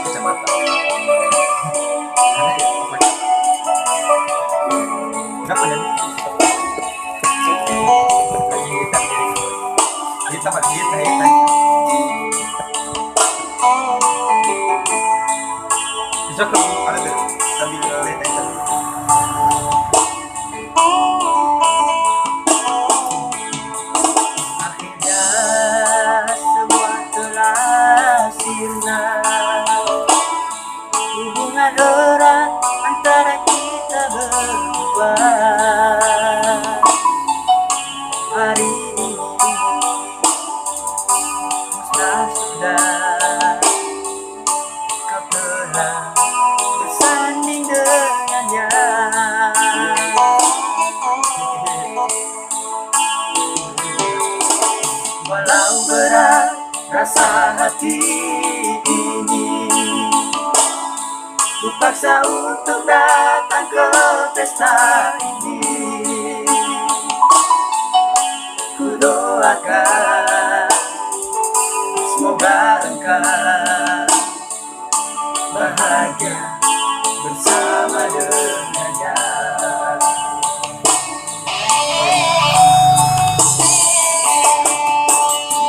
kacamata. Kenapa dan lagi kita lagi kita bisa ke ada deh sambil lihat itu. Akhirnya semua telah sirna, hubungan erat antara kita berdua. Hari ini sudah kau telah bersanding dengannya. Walau berat rasa hati ini, ku paksa untuk datang ke pesta ini. Ku doakan semoga engkau bahagia bersama dengannya.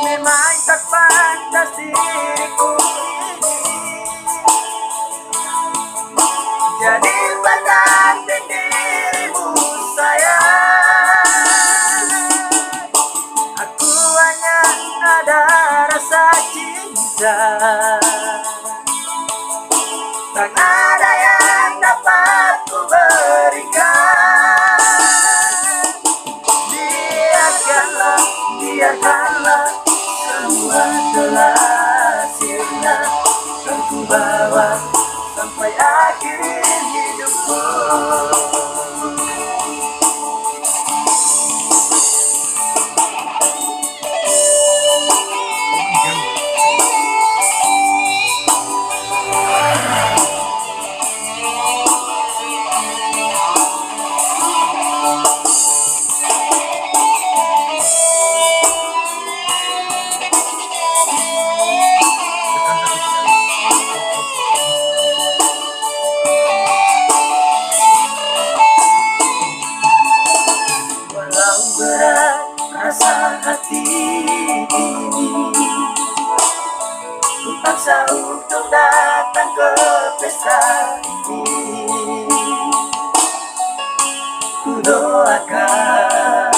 Memang tak pantas diriku ini jadi pengantin dirimu sayang. Aku hanya ada rasa cinta, tak ada yang dapat ku berikan. Biarkanlah, biarkanlah semua telah sirna, dan ku bawa sampai akhir hidupku. Walau berat rasa hati ini, ku paksa untuk datang ke pesta ini. Ku doakan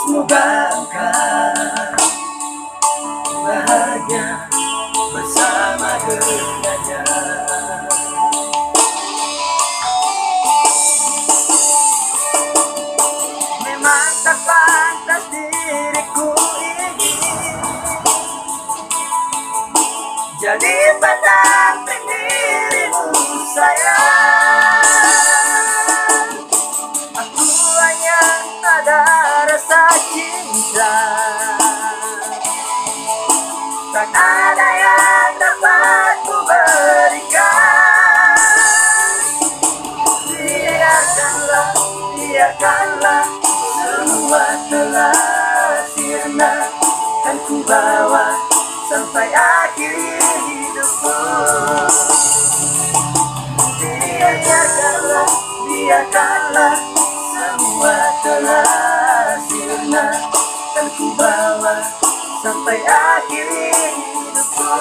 semoga engkau bahagia bersama dengannya. Memang tak pantas diriku ini jadi pendamping dirimu sayang. Aku hanya ada rasa cinta, tak ada yang dapat ku berikan. Biarkanlah, biarkanlah semua telah sirna, dan ku bawa sampai akhir hidupku. Biarkanlah, biarkanlah semua telah sirna, dan ku bawa sampai akhir hidupku.